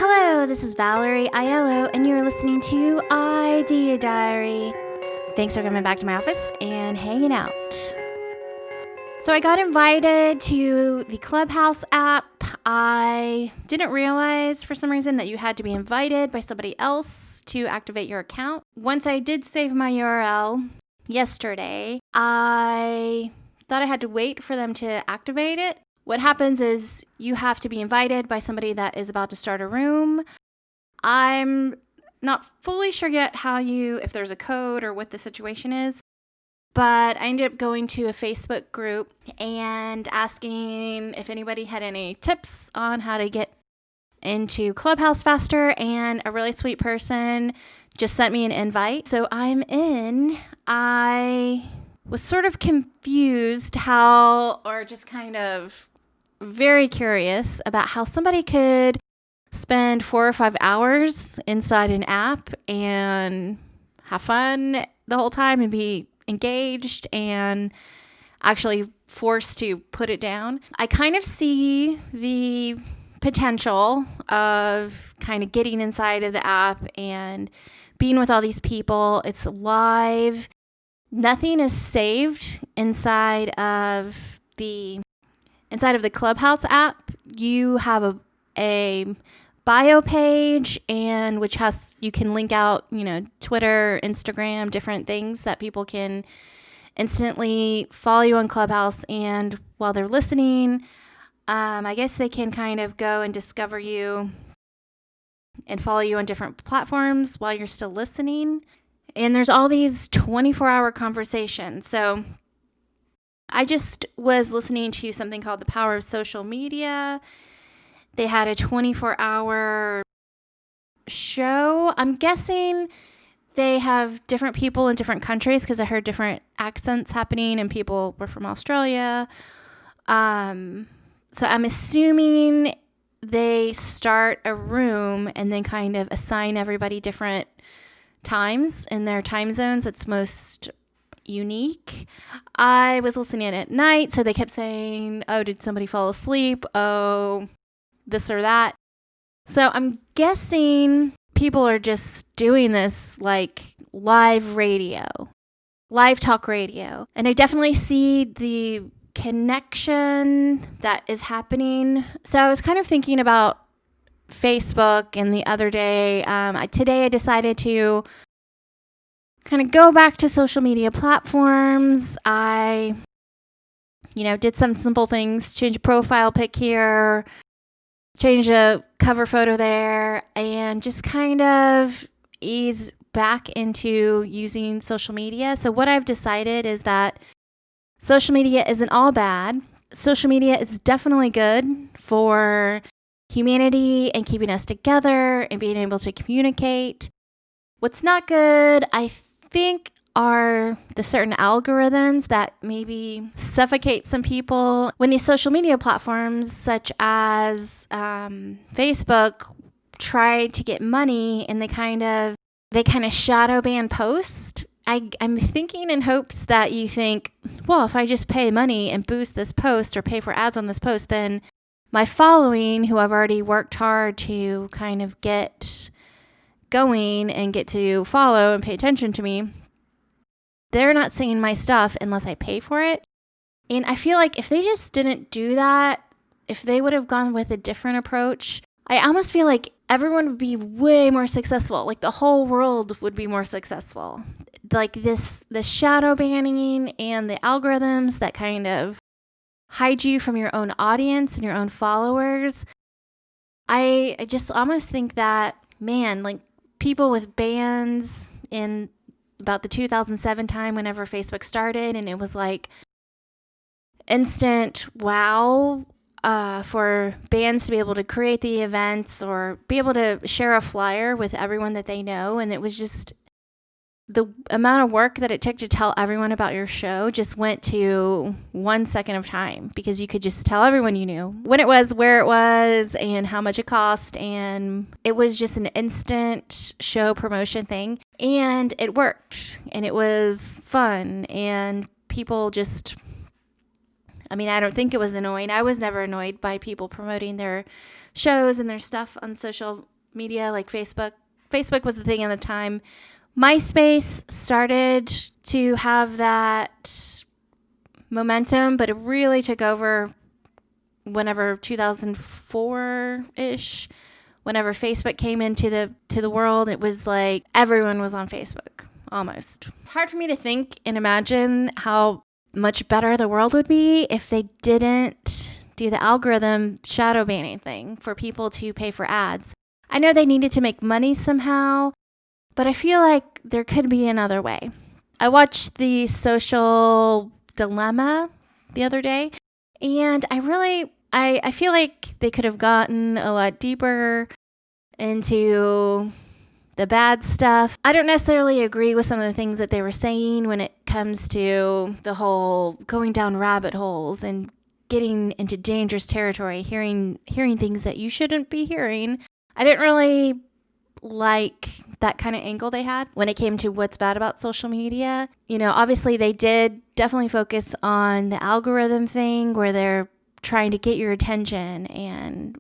Hello, this is Valerie Aiello, and you're listening to Idea Diary. Thanks for coming back to my office and hanging out. So I got invited to the Clubhouse app. I didn't realize for some reason that you had to be invited by somebody else to activate your account. Once I did save my URL yesterday, I thought I had to wait for them to activate it. What happens is you have to be invited by somebody that is about to start a room. I'm not fully sure yet if there's a code or what the situation is, but I ended up going to a Facebook group and asking if anybody had any tips on how to get into Clubhouse faster, and a really sweet person just sent me an invite. So I'm in. I was sort of confused just kind of very curious about how somebody could spend 4 or 5 hours inside an app and have fun the whole time and be engaged and actually forced to put it down. I kind of see the potential of kind of getting inside of the app and being with all these people. It's live. Nothing is saved inside of the Clubhouse app. You have a bio page, and you can link out, Twitter, Instagram, different things that people can instantly follow you on Clubhouse. And while they're listening, I guess they can kind of go and discover you and follow you on different platforms while you're still listening. And there's all these 24-hour conversations. So I just was listening to something called The Power of Social Media. They had a 24-hour show. I'm guessing they have different people in different countries because I heard different accents happening and people were from Australia. So I'm assuming they start a room and then kind of assign everybody different times in their time zones that's most unique. I was listening at night, so they kept saying, oh, did somebody fall asleep? Oh, this or that. So I'm guessing people are just doing this like live talk radio. And I definitely see the connection that is happening. So I was kind of thinking about Facebook, and the other day, today I decided to kind of go back to social media platforms. I, did some simple things, change a profile pic here, change a cover photo there, and just kind of ease back into using social media. So what I've decided is that social media isn't all bad. Social media is definitely good for humanity and keeping us together and being able to communicate. What's not good, I think, are the certain algorithms that maybe suffocate some people. When these social media platforms such as Facebook try to get money and they kind of shadow ban post, I'm thinking in hopes that you think, well, if I just pay money and boost this post or pay for ads on this post, then my following, who I've already worked hard to kind of get going and get to follow and pay attention to me, they're not seeing my stuff unless I pay for it. And I feel like if they just didn't do that, if they would have gone with a different approach, I almost feel like everyone would be way more successful. Like the whole world would be more successful. Like the shadow banning and the algorithms that kind of hide you from your own audience and your own followers. I just almost think that, man, like people with bans in about the 2007 time, whenever Facebook started, and it was like instant wow for bands to be able to create the events or be able to share a flyer with everyone that they know. And it was just the amount of work that it took to tell everyone about your show just went to 1 second of time, because you could just tell everyone you knew when it was, where it was, and how much it cost. And it was just an instant show promotion thing. And it worked. And it was fun. And people just, I don't think it was annoying. I was never annoyed by people promoting their shows and their stuff on social media like Facebook. Facebook was the thing at the time. MySpace started to have that momentum, but it really took over whenever 2004-ish, whenever Facebook came into the world. It was like everyone was on Facebook, almost. It's hard for me to think and imagine how much better the world would be if they didn't do the algorithm shadow banning thing for people to pay for ads. I know they needed to make money somehow, but I feel like there could be another way. I watched The Social Dilemma the other day, and I feel like they could have gotten a lot deeper into the bad stuff. I don't necessarily agree with some of the things that they were saying when it comes to the whole going down rabbit holes and getting into dangerous territory, hearing things that you shouldn't be hearing. I didn't really like that kind of angle they had when it came to what's bad about social media. You know, obviously they did definitely focus on the algorithm thing where they're trying to get your attention and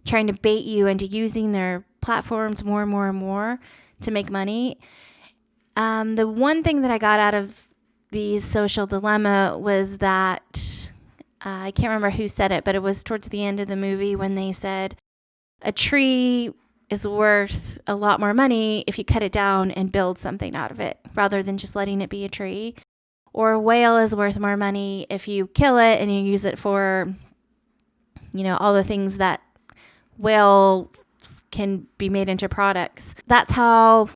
trying to bait you into using their platforms more and more and more to make money. The one thing that I got out of The Social Dilemma was that I can't remember who said it, but it was towards the end of the movie when they said a tree is worth a lot more money if you cut it down and build something out of it rather than just letting it be a tree. Or a whale is worth more money if you kill it and you use it for, you know, all the things that whale can be made into products. That's how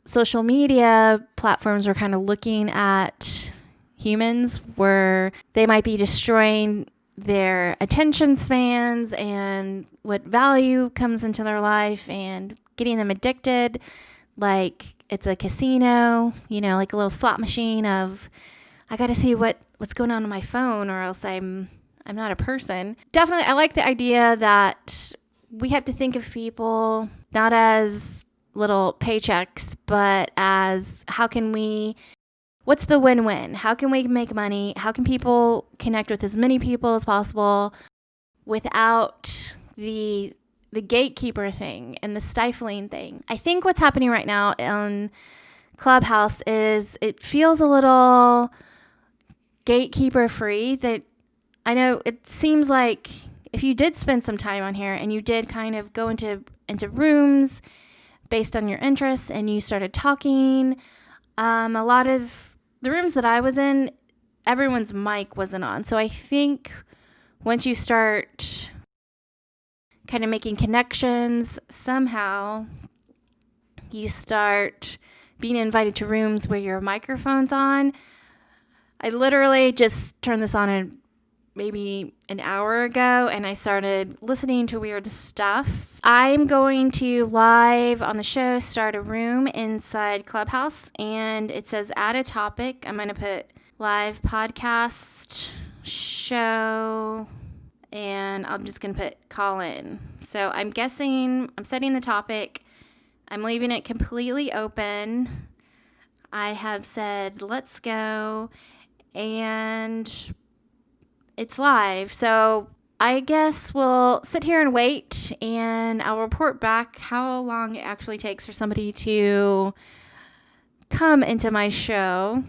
social media platforms were kind of looking at humans, where they might be destroying their attention spans and what value comes into their life and getting them addicted. Like it's a casino, you know, like a little slot machine of, I got to see what's going on my phone or else I'm not a person. Definitely, I like the idea that we have to think of people not as little paychecks, but as what's the win-win? How can we make money? How can people connect with as many people as possible without the gatekeeper thing and the stifling thing? I think what's happening right now on Clubhouse is it feels a little gatekeeper free. That I know it seems like if you did spend some time on here and you did kind of go into rooms based on your interests and you started talking, a lot of the rooms that I was in, everyone's mic wasn't on. So I think once you start kind of making connections, somehow you start being invited to rooms where your microphone's on. I literally just turned this on maybe an hour ago, and I started listening to weird stuff. I'm going to live on the show start a room inside Clubhouse, and it says add a topic. I'm going to put live podcast show, and I'm just going to put call in. So I'm setting the topic. I'm leaving it completely open. I have said let's go, and it's live. So I guess we'll sit here and wait, and I'll report back how long it actually takes for somebody to come into my show.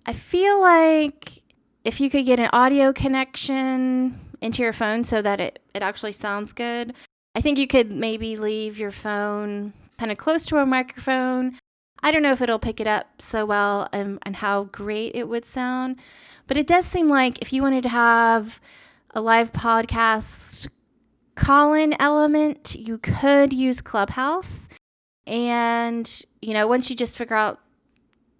I feel like if you could get an audio connection into your phone so that it actually sounds good, I think you could maybe leave your phone kind of close to a microphone. I don't know if it'll pick it up so well and how great it would sound, but it does seem like if you wanted to have a live podcast call-in element, you could use Clubhouse. And, you know, once you just figure out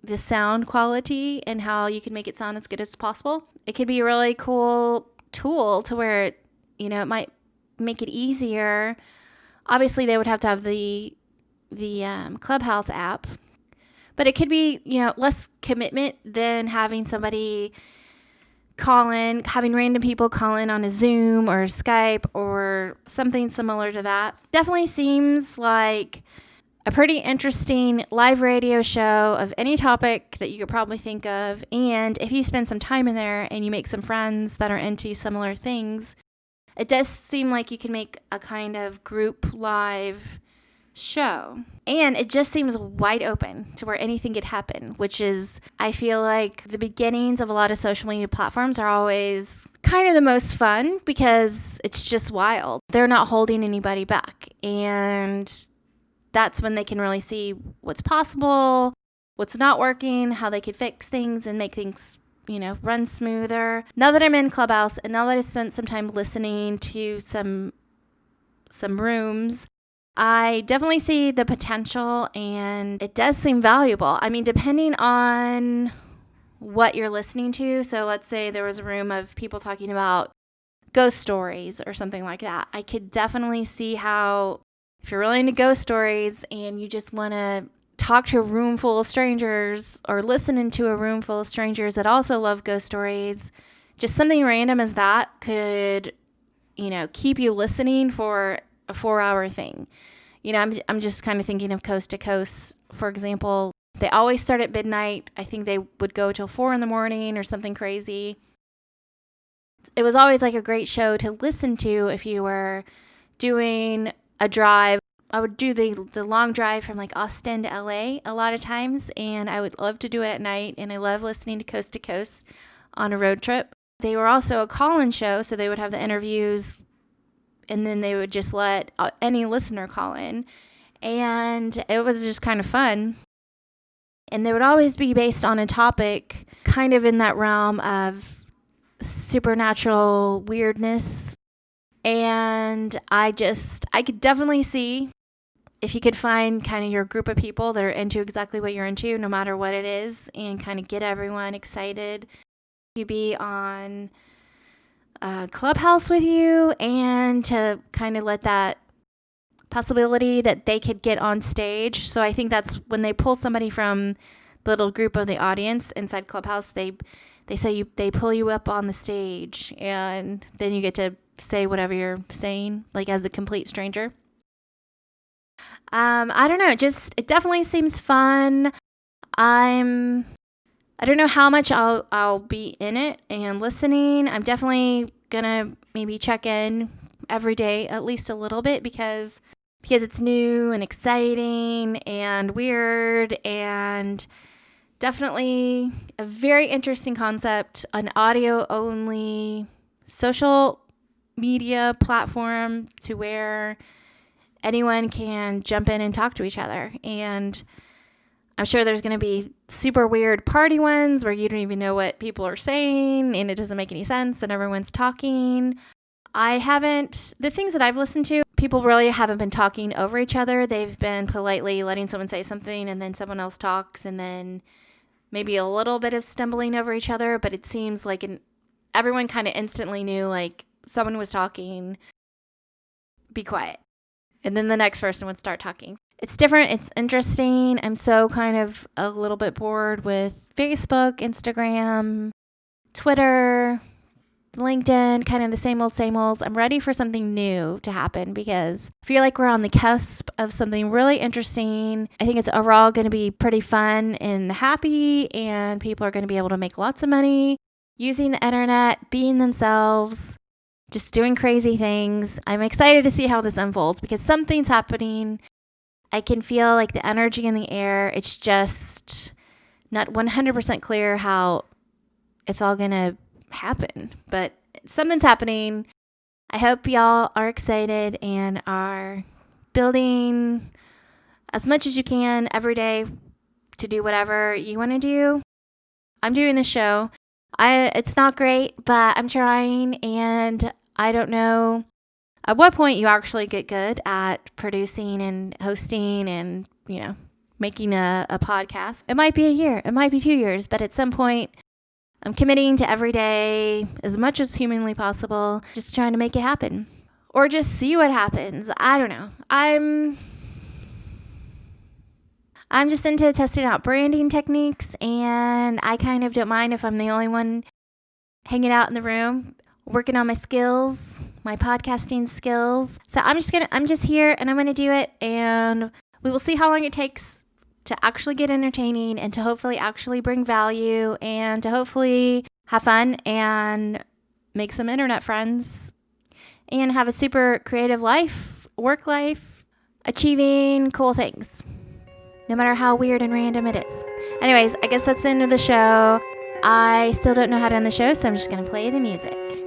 the sound quality and how you can make it sound as good as possible, it could be a really cool tool to where, you know, it might make it easier. Obviously, they would have to have the Clubhouse app, but it could be, you know, less commitment than having somebody call in, having random people call in on a Zoom or Skype or something similar to that. Definitely seems like a pretty interesting live radio show of any topic that you could probably think of. And if you spend some time in there and you make some friends that are into similar things, it does seem like you can make a kind of group live show. And it just seems wide open to where anything could happen, which is, I feel like the beginnings of a lot of social media platforms are always kind of the most fun because it's just wild. They're not holding anybody back. And that's when they can really see what's possible, what's not working, how they could fix things and make things, run smoother. Now that I'm in Clubhouse and now that I've spent some time listening to some rooms, I definitely see the potential and it does seem valuable. I mean, depending on what you're listening to. So let's say there was a room of people talking about ghost stories or something like that. I could definitely see how, if you're really into ghost stories and you just want to talk to a room full of strangers or listen into a room full of strangers that also love ghost stories, just something random as that could, keep you listening for a 4-hour thing. I'm just kind of thinking of Coast to Coast, for example. They always start at midnight. I think they would go till 4 a.m. or something crazy. It was always like a great show to listen to if you were doing a drive. I would do the long drive from like Austin to LA a lot of times, and I would love to do it at night, and I love listening to Coast on a road trip. They were also a call-in show, so they would have the interviews, and then they would just let any listener call in, and it was just kind of fun. And they would always be based on a topic kind of in that realm of supernatural weirdness. And I could definitely see if you could find kind of your group of people that are into exactly what you're into, no matter what it is, and kind of get everyone excited to be on Clubhouse with you, and to kind of let that possibility that they could get on stage. So I think that's when they pull somebody from the little group of the audience inside Clubhouse, they pull you up on the stage, and then you get to say whatever you're saying, like as a complete stranger. I don't know. It definitely seems fun. I don't know how much I'll be in it and listening. I'm definitely gonna maybe check in every day, at least a little bit, because it's new and exciting and weird, and definitely a very interesting concept, an audio only social media platform to where anyone can jump in and talk to each other. And I'm sure there's going to be super weird party ones where you don't even know what people are saying and it doesn't make any sense and everyone's talking. The things that I've listened to, people really haven't been talking over each other. They've been politely letting someone say something, and then someone else talks, and then maybe a little bit of stumbling over each other, but it seems like everyone kind of instantly knew, like, someone was talking, be quiet. And then the next person would start talking. It's different. It's interesting. I'm so kind of a little bit bored with Facebook, Instagram, Twitter, LinkedIn, kind of the same old. I'm ready for something new to happen because I feel like we're on the cusp of something really interesting. I think it's overall going to be pretty fun and happy, and people are going to be able to make lots of money using the internet, being themselves, just doing crazy things. I'm excited to see how this unfolds because something's happening. I can feel like the energy in the air. It's just not 100% clear how it's all going to happen, but something's happening. I hope y'all are excited and are building as much as you can every day to do whatever you want to do. I'm doing this show. It's not great, but I'm trying, and I don't know at what point you actually get good at producing and hosting and, making a podcast. It might be a year, it might be 2 years, but at some point I'm committing to every day as much as humanly possible, just trying to make it happen or just see what happens. I don't know. I'm just into testing out branding techniques, and I kind of don't mind if I'm the only one hanging out in the room, working on my skills, my podcasting skills. So I'm just here and I'm going to do it, and we will see how long it takes to actually get entertaining and to hopefully actually bring value and to hopefully have fun and make some internet friends. and have a super creative life, work life, achieving cool things, no matter how weird and random it is. Anyways, I guess that's the end of the show. I still don't know how to end the show, so I'm just going to play the music.